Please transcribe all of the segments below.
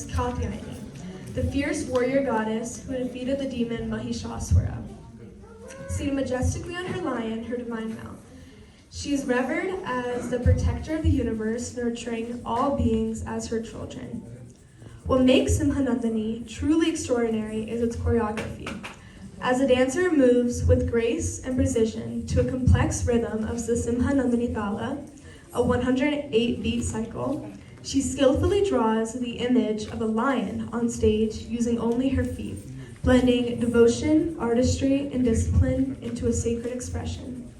Katyayani, the fierce warrior goddess who defeated the demon Mahishasura. Seated majestically on her lion, her divine mount, she is revered as the protector of the universe, nurturing all beings as her children. What makes Simhanandani truly extraordinary is its choreography. As the dancer moves with grace and precision to a complex rhythm of the Simhanandani Thala, a 108-beat cycle, she skillfully draws the image of a lion on stage using only her feet, blending devotion, artistry, and discipline into a sacred expression.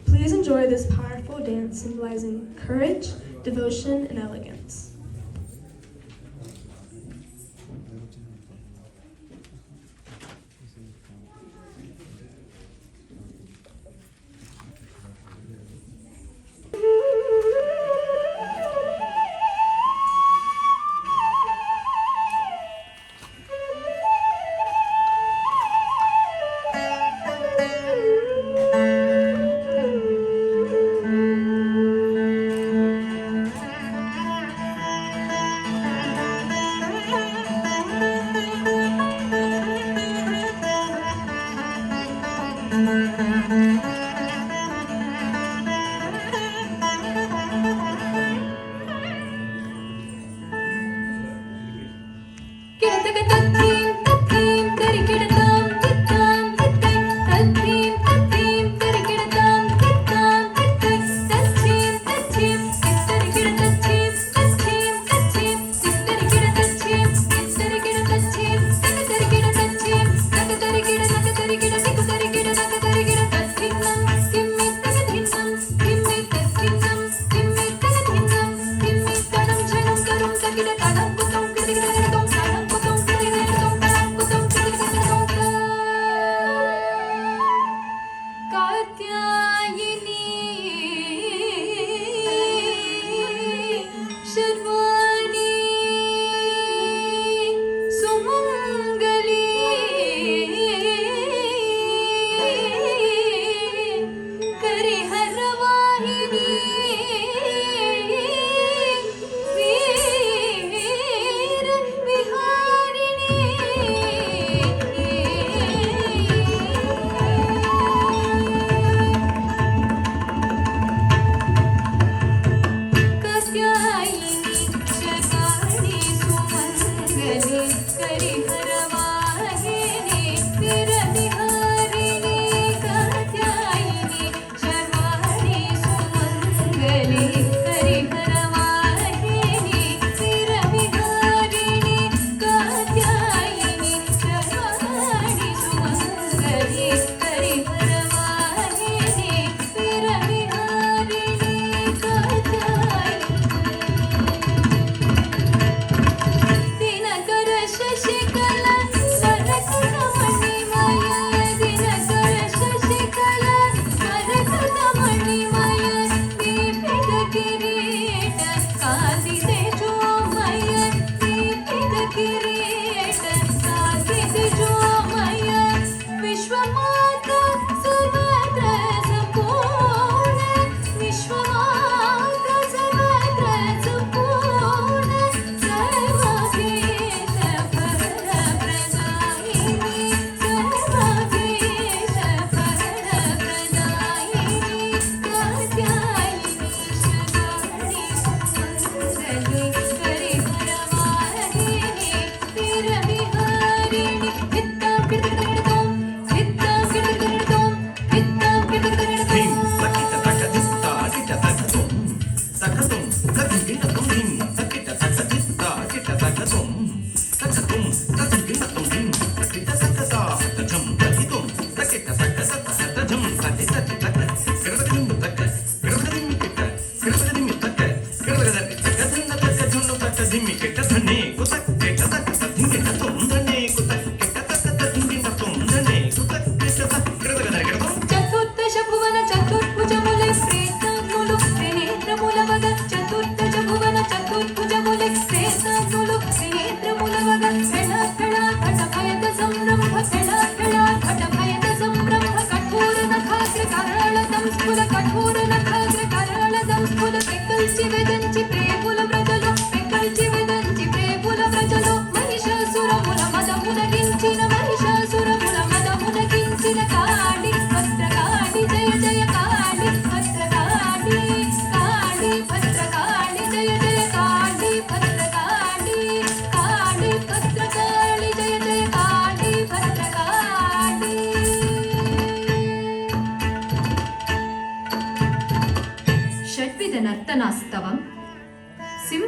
Please enjoy this powerful dance symbolizing courage, devotion, and elegance. చతుర్భుజముల Shweta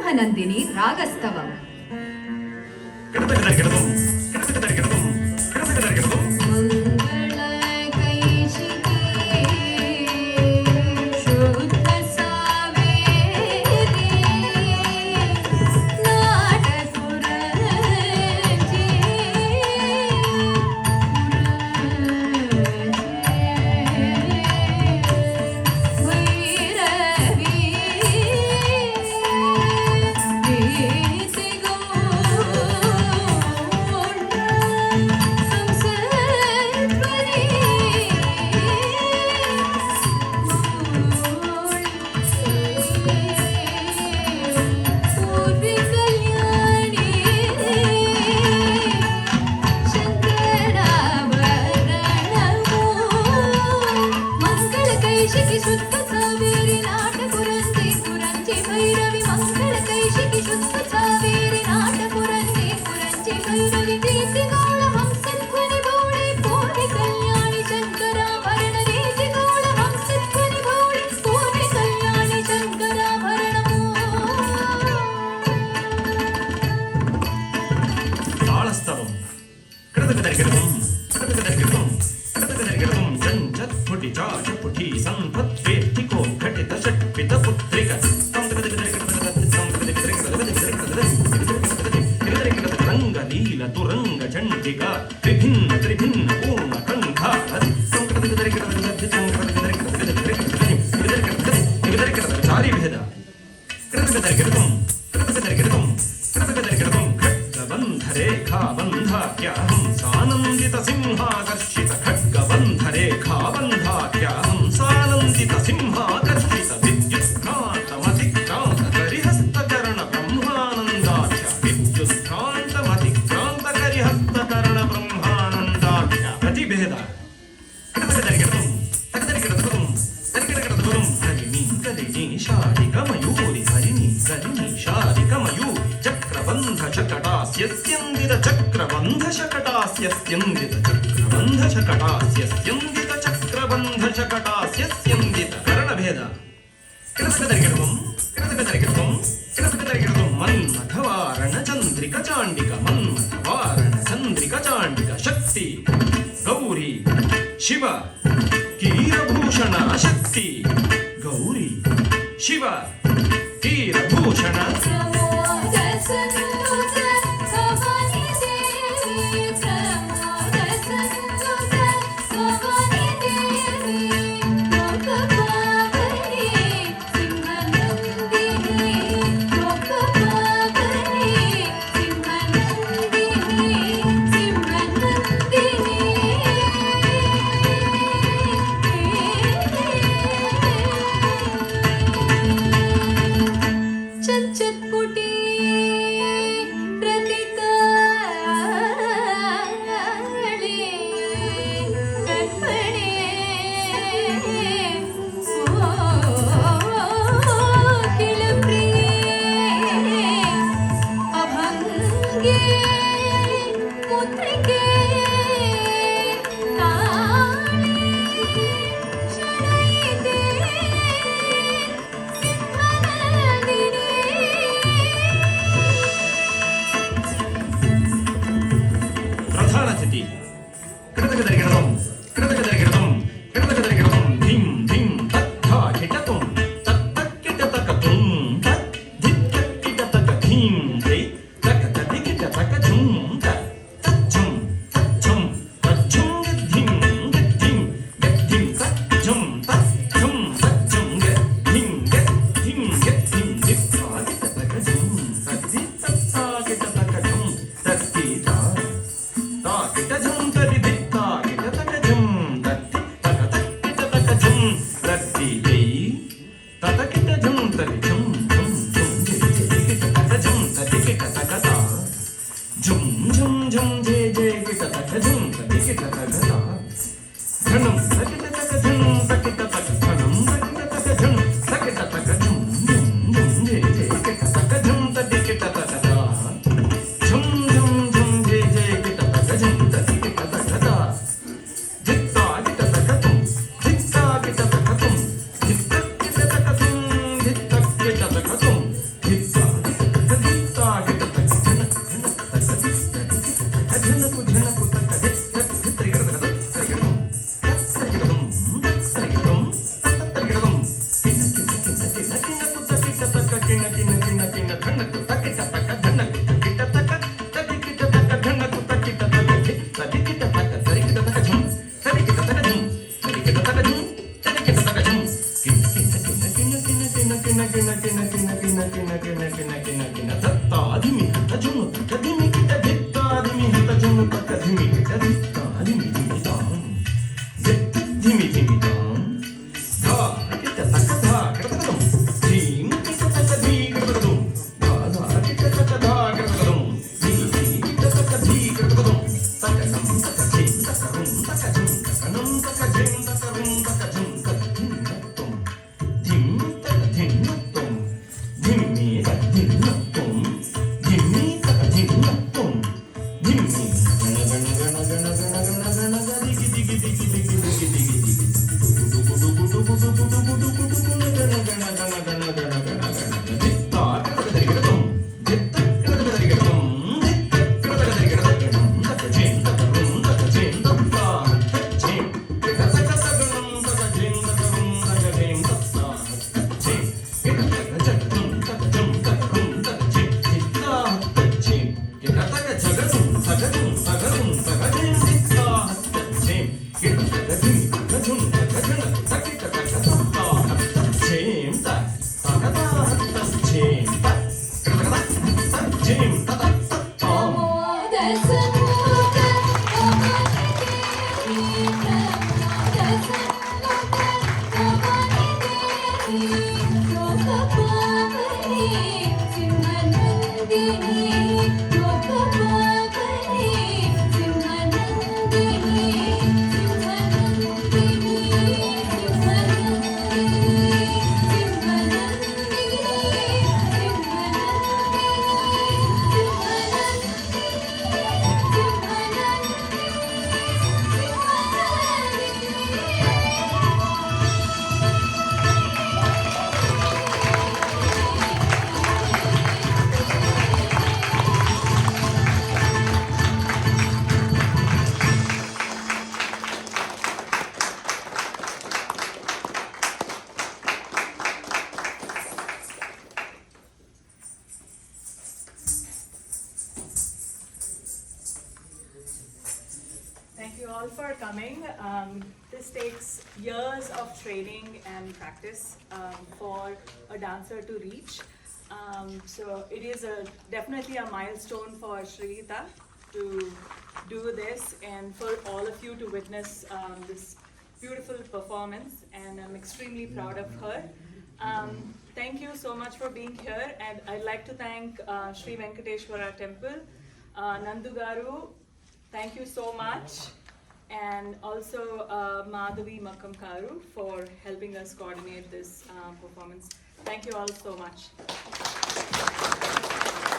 విరహనందిని రాగస్తవం. Thank you all for coming. This takes years of training and practice for a dancer to reach. So it is definitely a milestone for Shrita to do this and for all of you to witness this beautiful performance, and I'm extremely proud of her. Thank you so much for being here, and I'd like to thank Sri Venkateshwara Temple, Nandu Garu. Thank you so much. And also Madhavi Makamkaru for helping us coordinate this performance. Thank you all so much.